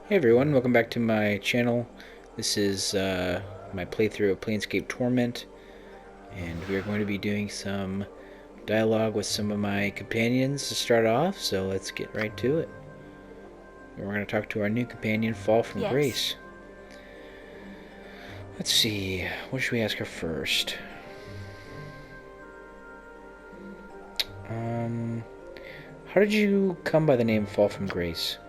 Hey everyone, welcome back to my channel. This is my playthrough of Planescape Torment, and we are going to be doing some dialogue with some of my companions to start off, so let's get right to it. We're going to talk to our new companion, Fall from Yes. Grace. Let's see, what should we ask her first? How did you come by the name Fall from Grace?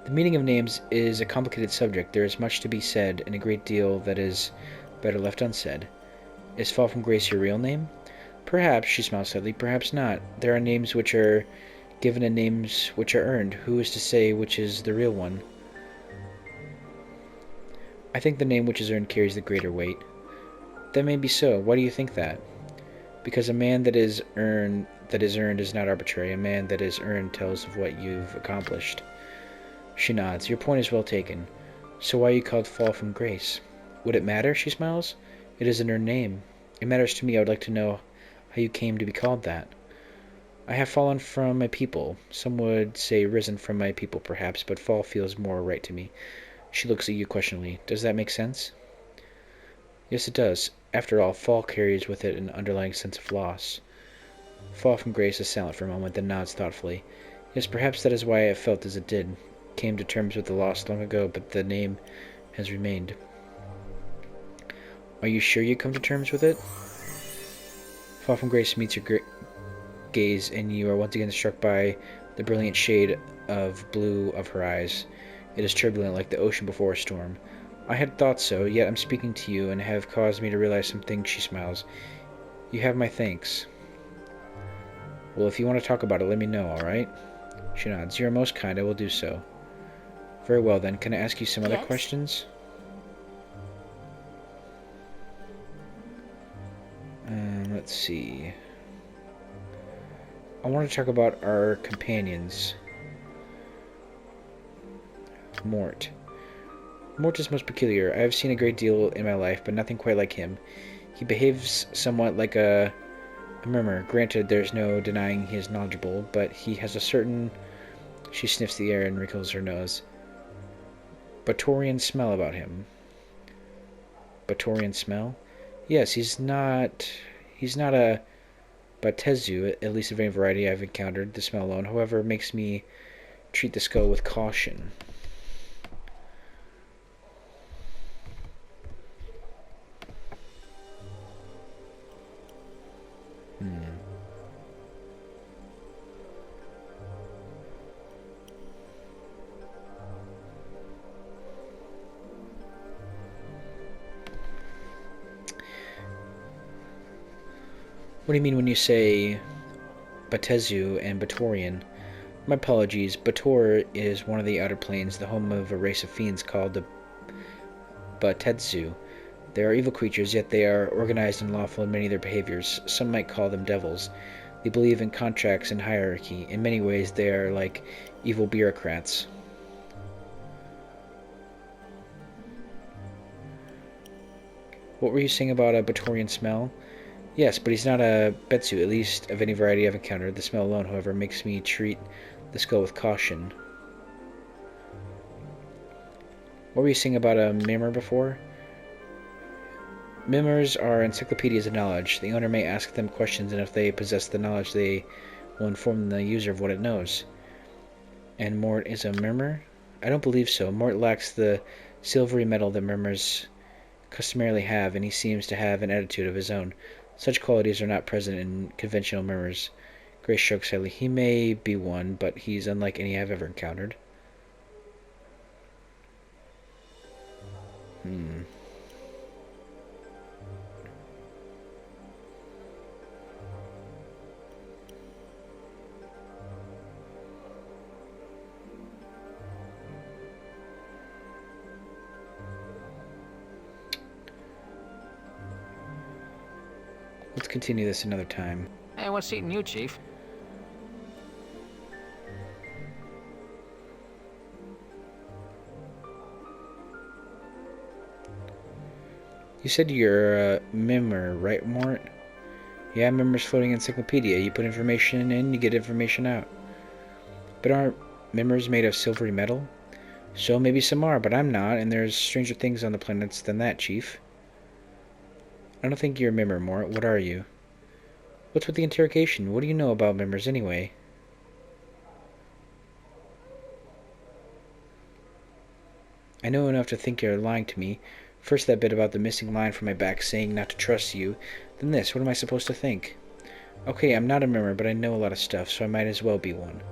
The meaning of names is a complicated subject. There is much to be said, and a great deal that is better left unsaid. Is Fall from Grace your real name? Perhaps, she smiled slightly, perhaps not. There are names which are given and names which are earned. Who is to say which is the real one? I think the name which is earned carries the greater weight. That may be so. Why do you think that? Because a man that is earned is not arbitrary. A man that is earned tells of what you've accomplished. She nods. Your point is well taken. So why are you called Fall from Grace? Would it matter? She smiles. It is an earned name. It matters to me. I would like to know how you came to be called that. I have fallen from my people. Some would say risen from my people, perhaps, but fall feels more right to me. She looks at you questioningly. Does that make sense? Yes, it does. After all, fall carries with it an underlying sense of loss. Fall from Grace is silent for a moment, then nods thoughtfully. Yes, perhaps that is why it felt as it did. Came to terms with the loss long ago, but the name has remained. Are you sure you come to terms with it? Fall from Grace meets your gaze, and you are once again struck by the brilliant shade of blue of her eyes. It is turbulent like the ocean before a storm. I had thought so, yet I'm speaking to you and have caused me to realize some things, she smiles. You have my thanks. Well, if you want to talk about it, let me know, alright? She nods. You are most kind, I will do so. Very well then, can I ask you some other Yes. questions? Let's see. I want to talk about our companions. Morte. Morte is most peculiar. I have seen a great deal in my life, but nothing quite like him. He behaves somewhat like a murmur. Granted, there's no denying he is knowledgeable, but he has a certain... She sniffs the air and wrinkles her nose. Batorian smell about him. Batorian smell? Yes, he's not... He's not a Batezu, at least of any variety I've encountered. The smell alone, however, makes me treat the skull with caution. Hmm. What do you mean when you say Batezu and Batorian? My apologies. Bator is one of the outer planes, the home of a race of fiends called the Batetsu. They are evil creatures, yet they are organized and lawful in many of their behaviors. Some might call them devils. They believe in contracts and hierarchy. In many ways, they are like evil bureaucrats. What were you saying about a Batorian smell? Yes, but he's not a Betsu, at least of any variety I've encountered. The smell alone, however, makes me treat the skull with caution. What were you saying about a Mimir before? Mimirs are encyclopedias of knowledge. The owner may ask them questions, and if they possess the knowledge, they will inform the user of what it knows. And Mort is a Mimir? I don't believe so. Mort lacks the silvery metal that Mimirs customarily have, and he seems to have an attitude of his own. Such qualities are not present in conventional Mimirs. Grace shrugs slightly. He may be one, but he's unlike any I've ever encountered. Hmm. Let's continue this another time. Hey, what's eating you, Chief? You said you're a Mimir, right, Mort? Yeah, Mimir's floating encyclopedia. You put information in, you get information out. But aren't Mimirs made of silvery metal? So maybe some are, but I'm not, and there's stranger things on the planets than that, Chief. I don't think you're a member, Morte. What are you? What's with the interrogation? What do you know about members, anyway? I know enough to think you're lying to me. First that bit about the missing line from my back saying not to trust you. Then this. What am I supposed to think? Okay, I'm not a member, but I know a lot of stuff, so I might as well be one.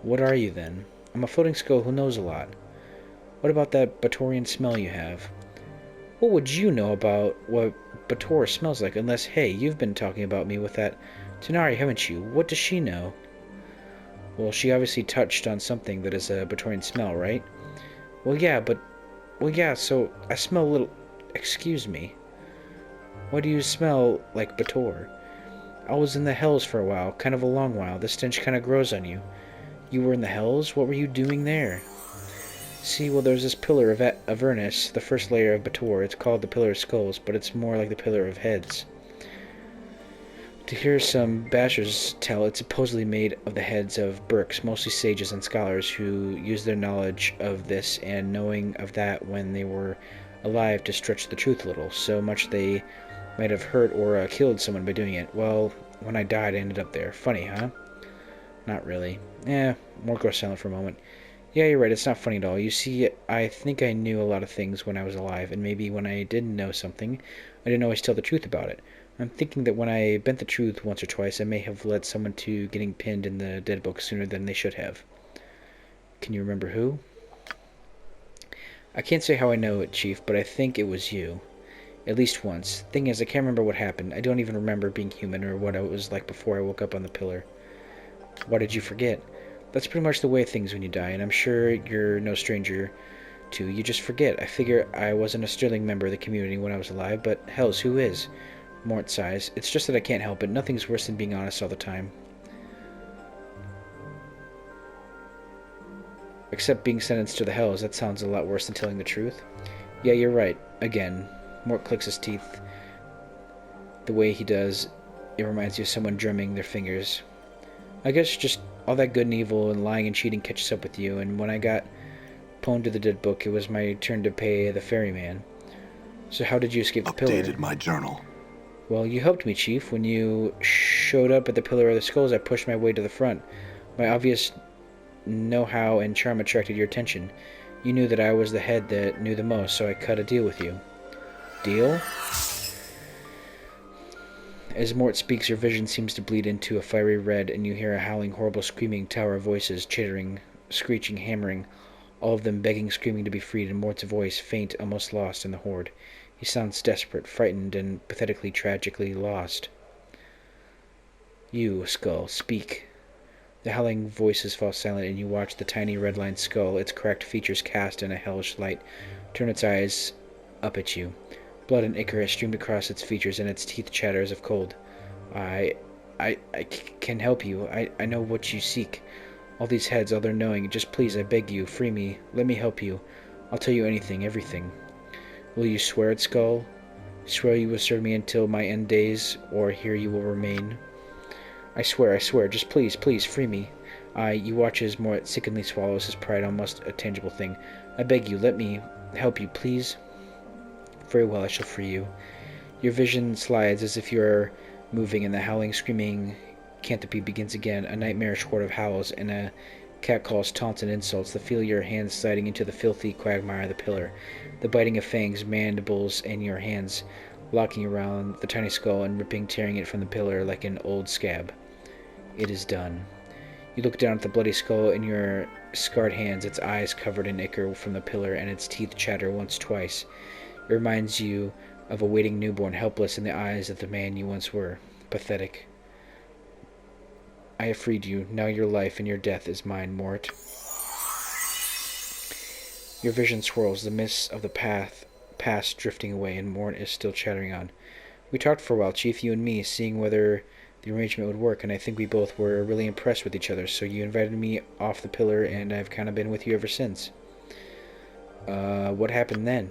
What are you, then? I'm a floating skull who knows a lot. What about that Batorian smell you have? What would you know about what Bator smells like unless, hey, you've been talking about me with that Tanari, haven't you? What does she know? Well, she obviously touched on something that is a Batorian smell, right? Well, yeah, so I smell a little... Excuse me. Why do you smell like Bator? I was in the Hells for a while, kind of a long while. The stench kind of grows on you. You were in the Hells? What were you doing there? See, well, there's this pillar of Avernus, the first layer of Bator. It's called the Pillar of Skulls, but it's more like the Pillar of Heads. To hear some bashers tell, it's supposedly made of the heads of Burks, mostly sages and scholars, who used their knowledge of this and knowing of that when they were alive to stretch the truth a little, so much they might have hurt or killed someone by doing it. Well, when I died, I ended up there. Funny, huh? Not really. Morte goes silent for a moment. Yeah, you're right, it's not funny at all. You see, I think I knew a lot of things when I was alive, and maybe when I didn't know something, I didn't always tell the truth about it. I'm thinking that when I bent the truth once or twice, I may have led someone to getting pinned in the dead book sooner than they should have. Can you remember who? I can't say how I know it, Chief, but I think it was you. At least once. Thing is, I can't remember what happened. I don't even remember being human or what I was like before I woke up on the pillar. Why did you forget? That's pretty much the way of things when you die, and I'm sure you're no stranger to. You just forget. I figure I wasn't a sterling member of the community when I was alive, but hells, who is? Morte sighs. It's just that I can't help it. Nothing's worse than being honest all the time. Except being sentenced to the hells. That sounds a lot worse than telling the truth. Yeah, you're right. Again. Morte clicks his teeth. The way he does, it reminds you of someone drumming their fingers. I guess just all that good and evil and lying and cheating catches up with you, and when I got pwned to the dead book, it was my turn to pay the ferryman. So how did you escape the pillar? Updated my journal. Well, you helped me, Chief. When you showed up at the Pillar of the Skulls, I pushed my way to the front. My obvious know-how and charm attracted your attention. You knew that I was the head that knew the most, so I cut a deal with you. Deal? As Morte speaks, your vision seems to bleed into a fiery red, and you hear a howling, horrible, screaming tower of voices, chittering, screeching, hammering, all of them begging, screaming to be freed, and Morte's voice, faint, almost lost in the horde. He sounds desperate, frightened, and pathetically, tragically lost. You, skull, speak. The howling voices fall silent, and you watch the tiny red-lined skull, its cracked features cast in a hellish light, turn its eyes up at you. Blood and ichor has streamed across its features, and its teeth chatter as of cold. I can help you. I know what you seek. All these heads, all their knowing. Just please, I beg you, free me. Let me help you. I'll tell you anything, everything. Will you swear it, Skull? Swear you will serve me until my end days, or here you will remain? I swear, just please, free me. You watch as Morte sickeningly swallows his pride, almost a tangible thing. I beg you, let me help you, please. Very well, I shall free you. Your vision slides as if you are moving, and the howling, screaming canopy begins again, a nightmarish horde of howls, and a catcalls, taunts, and insults, the feel of your hands sliding into the filthy quagmire of the pillar, the biting of fangs, mandibles, and your hands locking around the tiny skull and ripping, tearing it from the pillar like an old scab. It is done. You look down at the bloody skull in your scarred hands, its eyes covered in ichor from the pillar, and its teeth chatter once, twice. It reminds you of a waiting newborn, helpless in the eyes of the man you once were. Pathetic. I have freed you. Now your life and your death is mine, Morte. Your vision swirls, the mists of the past drifting away, and Morte is still chattering on. We talked for a while, Chief, you and me, seeing whether the arrangement would work, and I think we both were really impressed with each other, so you invited me off the pillar, and I've kind of been with you ever since. What happened then?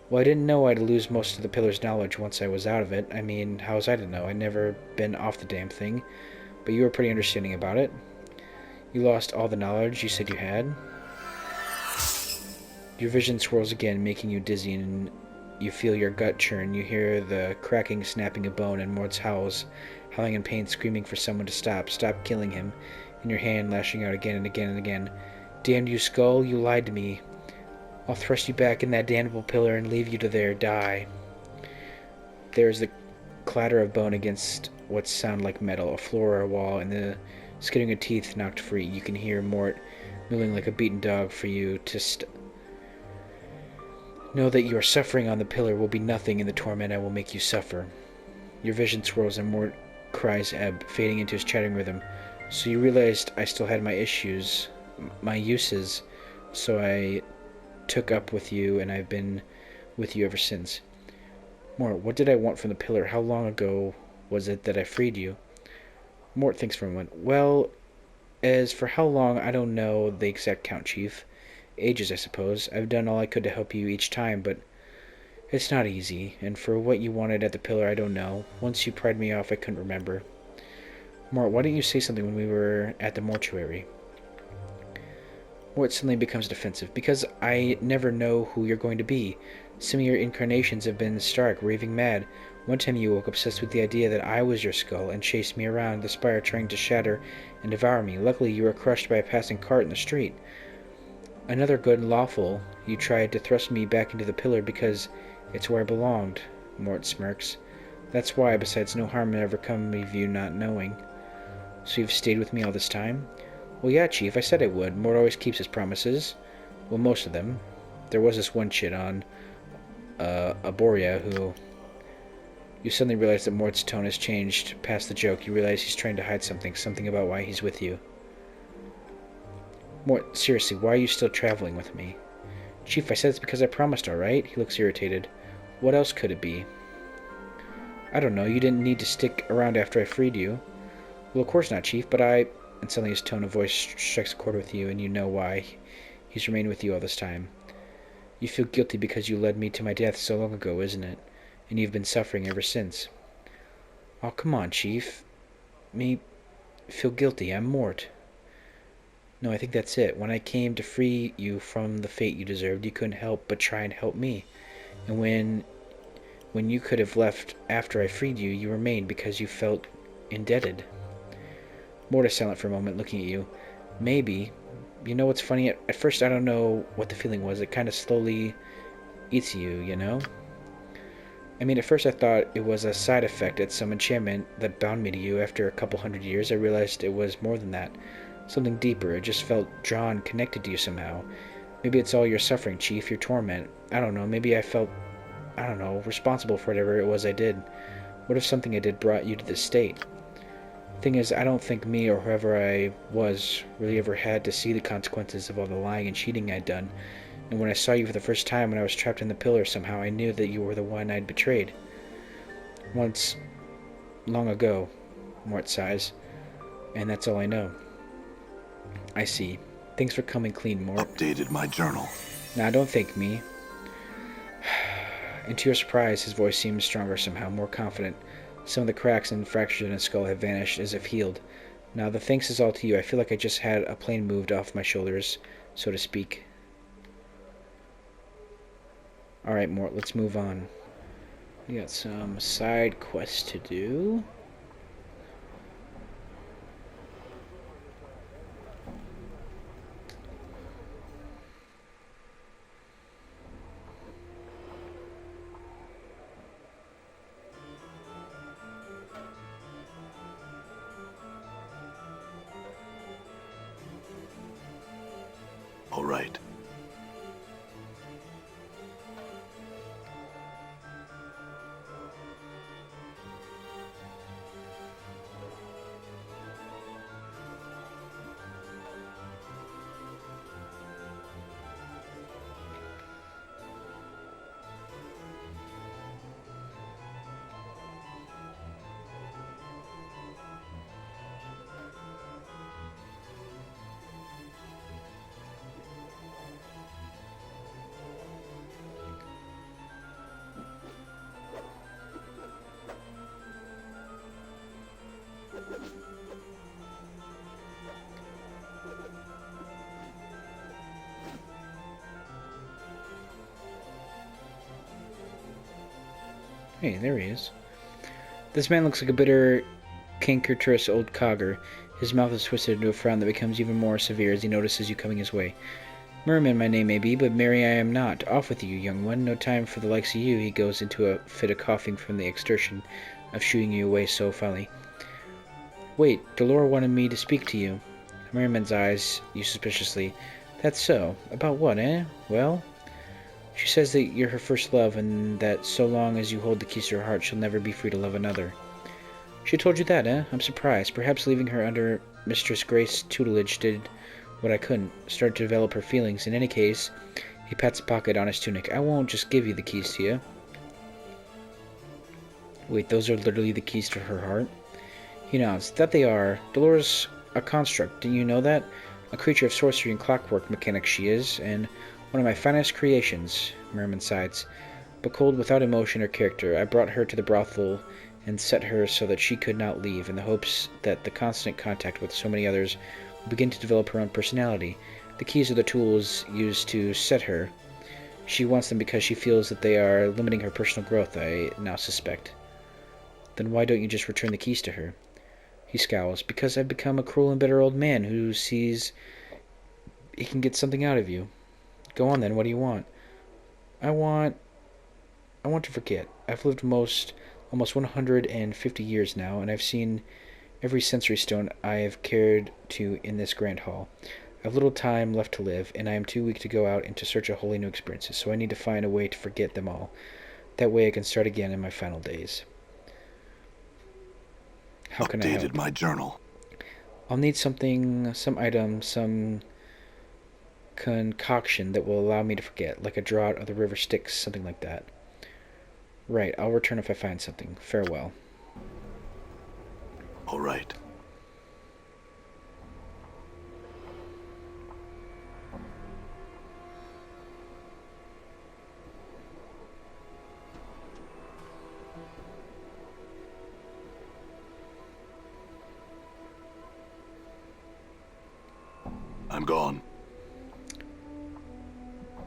Well, I didn't know I'd lose most of the pillar's knowledge once I was out of it. I mean, how was I to know? I'd never been off the damn thing. But you were pretty understanding about it. You lost all the knowledge you said you had. Your vision swirls again, making you dizzy, and you feel your gut churn. You hear the cracking, snapping of bone, and Mort's howls, howling in pain, screaming for someone to stop. Stop killing him. In your hand, lashing out again and again and again. Damned you, Skull, you lied to me. I'll thrust you back in that damnable pillar and leave you to there. Die. There is the clatter of bone against what sound like metal, a floor or a wall, and the skittering of teeth knocked free. You can hear Mort milling like a beaten dog for you to know that your suffering on the pillar will be nothing in the torment I will make you suffer. Your vision swirls and Mort cries ebb, fading into his chattering rhythm. So you realized I still had my issues, my uses, so I took up with you, and I've been with you ever since. Mort, what did I want from the pillar? How long ago was it that I freed you? Mort thinks for a moment. Well, as for how long, I don't know the exact count, Chief. Ages, I suppose. I've done all I could to help you each time, but it's not easy, and for what you wanted at the pillar, I don't know. Once you pried me off, I couldn't remember. Mort, why didn't you say something when we were at the mortuary? Mort suddenly becomes defensive. Because I never know who you're going to be. Some of your incarnations have been stark, raving mad. One time you woke obsessed with the idea that I was your skull and chased me around the spire trying to shatter and devour me. Luckily, you were crushed by a passing cart in the street. Another good and lawful, you tried to thrust me back into the pillar because it's where I belonged. Mort smirks. That's why, besides no harm had ever come of you not knowing. So you've stayed with me all this time? Well, yeah, Chief, I said I would. Mort always keeps his promises. Well, most of them. There was this one chit on Aboria who... You suddenly realize that Mort's tone has changed past the joke. You realize he's trying to hide something about why he's with you. Mort, seriously, why are you still traveling with me? Chief, I said it's because I promised, alright? He looks irritated. What else could it be? I don't know, you didn't need to stick around after I freed you. Well, of course not, Chief, but I... And suddenly his tone of voice strikes a chord with you, and you know why. He's remained with you all this time. You feel guilty because you led me to my death so long ago, isn't it? And you've been suffering ever since. Oh, come on, Chief. Me feel guilty. I'm Mort. No, I think that's it. When I came to free you from the fate you deserved, you couldn't help but try and help me. And when you could have left after I freed you, you remained because you felt indebted. Mort is silent for a moment, looking at you. Maybe. You know what's funny? At first I don't know what the feeling was. It kind of slowly eats you, you know? I mean, at first I thought it was a side effect at some enchantment that bound me to you. After a couple 100 years, I realized it was more than that. Something deeper. It just felt drawn, connected to you somehow. Maybe it's all your suffering, Chief, your torment. I don't know. Maybe I felt, responsible for whatever it was I did. What if something I did brought you to this state? Thing is, I don't think me or whoever I was really ever had to see the consequences of all the lying and cheating I'd done. And when I saw you for the first time when I was trapped in the pillar, somehow I knew that you were the one I'd betrayed. Once, long ago, Mort sighs, and that's all I know. I see. Thanks for coming clean, Mort. Updated my journal. Now, don't thank me. And to your surprise, his voice seems stronger somehow, more confident. Some of the cracks and fractures in his skull have vanished, as if healed. Now, the thanks is all to you. I feel like I just had a plane moved off my shoulders, so to speak. Alright, Mort, let's move on. We got some side quests to do. All right. Hey, there he is. This man looks like a bitter, cankerous old cogger. His mouth is twisted into a frown that becomes even more severe as he notices you coming his way. Merman my name may be, but merry I am not. Off with you, young one. No time for the likes of you. He goes into a fit of coughing from the exertion of shooing you away so finally. Wait, Delora wanted me to speak to you. Merriman's eyes you suspiciously. That's so. About what, eh? Well, she says that you're her first love, and that so long as you hold the keys to her heart, she'll never be free to love another. She told you that, eh? I'm surprised. Perhaps leaving her under Mistress Grace's tutelage did what I couldn't. Started to develop her feelings. In any case, he pats a pocket on his tunic. I won't just give you the keys to you. Wait, those are literally the keys to her heart? He nods. That they are. Dolores a construct. Didn't you know that? A creature of sorcery and clockwork mechanics she is, and one of my finest creations, Merriman sighs. But cold, without emotion or character, I brought her to the brothel and set her so that she could not leave, in the hopes that the constant contact with so many others would begin to develop her own personality. The keys are the tools used to set her. She wants them because she feels that they are limiting her personal growth, I now suspect. Then why don't you just return the keys to her? He scowls. Because I've become a cruel and bitter old man who sees he can get something out of you. Go on then, what do you want? I want to forget. I've lived almost 150 years now, and I've seen every sensory stone I have cared to in this grand hall. I've little time left to live, and I am too weak to go out into search of wholly new experiences, so I need to find a way to forget them all. That way I can start again in my final days. How can I help? Updated my journal. I'll need something, some item, some concoction that will allow me to forget, like a draught of the river Styx, something like that. Right, I'll return if I find something. Farewell. All right. I'm gone.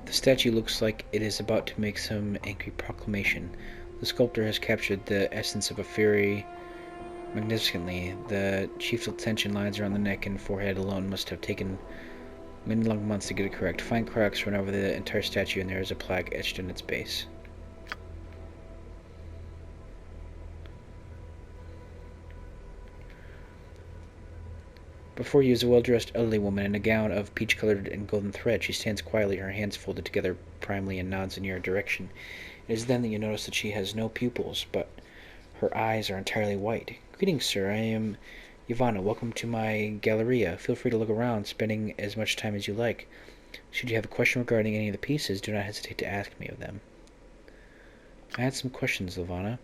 The statue looks like it is about to make some angry proclamation. The sculptor has captured the essence of a fury magnificently. The chief's tension lines around the neck and forehead alone must have taken many long months to get it correct. Fine cracks run over the entire statue, and there is a plaque etched in its base. Before you is a well-dressed elderly woman in a gown of peach-colored and golden thread. She stands quietly, her hands folded together primly, and nods in your direction. It is then that you notice that she has no pupils, but her eyes are entirely white. Greetings, sir. I am Ivana. Welcome to my galleria. Feel free to look around, spending as much time as you like. Should you have a question regarding any of the pieces, do not hesitate to ask me of them. I had some questions, Ivana.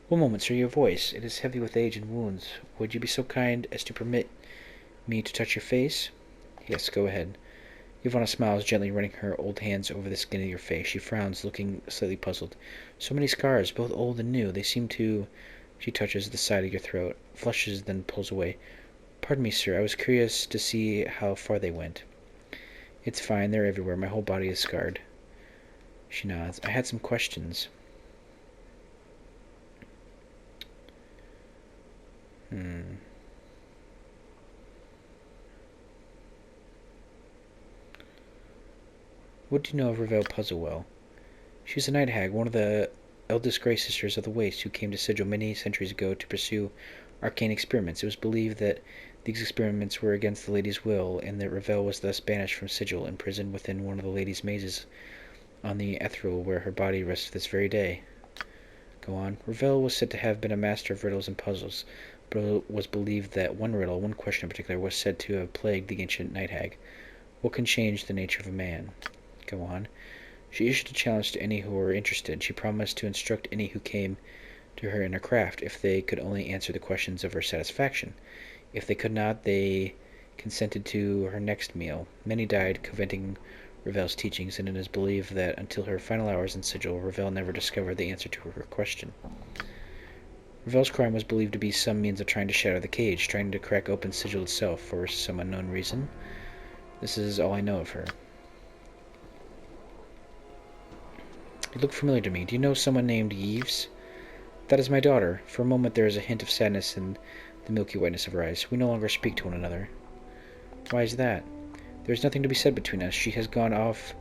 One moment, sir. Your voice. It is heavy with age and wounds. Would you be so kind as to permit me to touch your face? Yes, go ahead. Ivana smiles gently, running her old hands over the skin of your face. She frowns, looking slightly puzzled. So many scars, both old and new. They seem to... She touches the side of your throat, flushes, then pulls away. Pardon me, sir. I was curious to see how far they went. It's fine. They're everywhere. My whole body is scarred. She nods. I had some questions. What do you know of Ravel Puzzlewell? She's a night hag, one of the eldest Grey Sisters of the Waste, who came to Sigil many centuries ago to pursue arcane experiments. It was believed that these experiments were against the lady's will, and that Ravel was thus banished from Sigil, imprisoned within one of the lady's mazes on the ethereal, where her body rests this very day. Go on. Ravel was said to have been a master of riddles and puzzles, but it was believed that one riddle, one question in particular, was said to have plagued the ancient night hag. What can change the nature of a man? Go on. She issued a challenge to any who were interested. She promised to instruct any who came to her in her craft, if they could only answer the questions of her satisfaction. If they could not, they consented to her next meal. Many died, coveting Ravel's teachings, and it is believed that until her final hours in Sigil, Ravel never discovered the answer to her question. Ravel's crime was believed to be some means of trying to shatter the cage, trying to crack open Sigil itself for some unknown reason. This is all I know of her. You look familiar to me. Do you know someone named Yves? That is my daughter. For a moment there is a hint of sadness in the milky whiteness of her eyes. We no longer speak to one another. Why is that? There is nothing to be said between us. She has gone off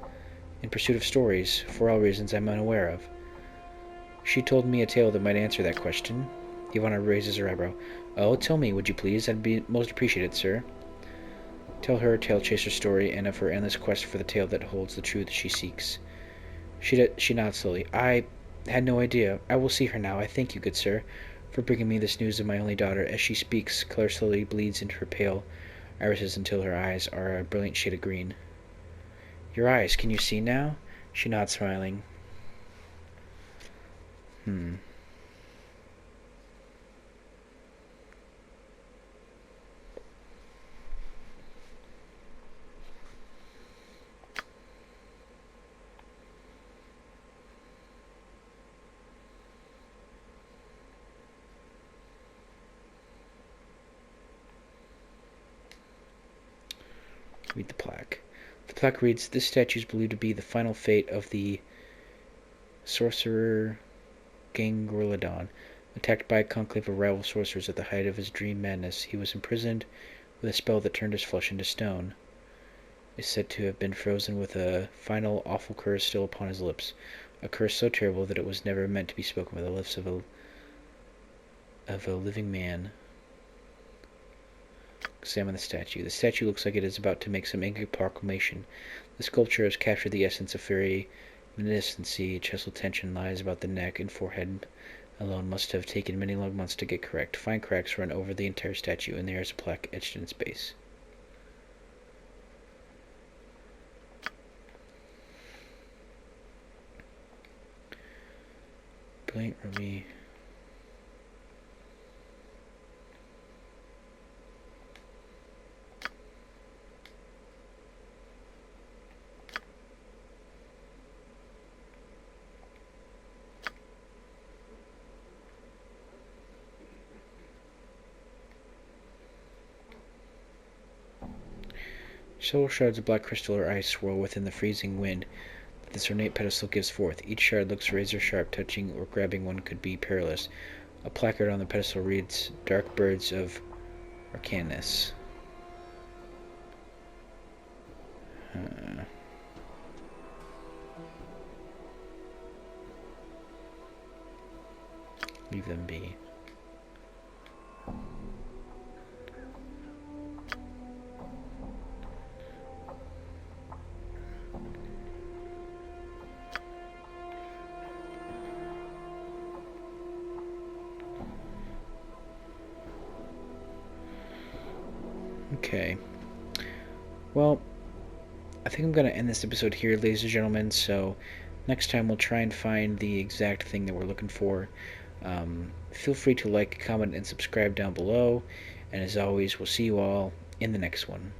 in pursuit of stories, for all reasons I am unaware of. She told me a tale that might answer that question. Ivana raises her eyebrow. Oh, tell me, would you please? I'd be most appreciated, sir. Tell her Tale Chaser's story, and of her endless quest for the tale that holds the truth she seeks. She nods slowly. I had no idea. I will see her now. I thank you, good sir, for bringing me this news of my only daughter. As she speaks, color slowly bleeds into her pale irises until her eyes are a brilliant shade of green. Your eyes, can you see now? She nods, smiling. Read the plaque. The plaque reads, this statue is believed to be the final fate of the sorcerer Gangrelodon. Attacked by a conclave of rival sorcerers at the height of his dream madness, he was imprisoned with a spell that turned his flesh into stone. Is said to have been frozen with a final awful curse still upon his lips, a curse so terrible that it was never meant to be spoken by the lips of a living man. Examine the statue. The statue looks like it is about to make some angry proclamation. The sculpture has captured the essence of fairy magnificency. Chestal tension lies about the neck and forehead alone must have taken many long months to get correct. Fine cracks run over the entire statue, and there is a plaque etched in its base. Brilliant ruby. Several shards of black crystal or ice swirl within the freezing wind that this ornate pedestal gives forth. Each shard looks razor sharp. Touching or grabbing one could be perilous. A placard on the pedestal reads, Dark Birds of Arcanus. Leave them be. Okay. Well, I think I'm going to end this episode here, ladies and gentlemen, so next time we'll try and find the exact thing that we're looking for. Feel free to like, comment, and subscribe down below, and as always, we'll see you all in the next one.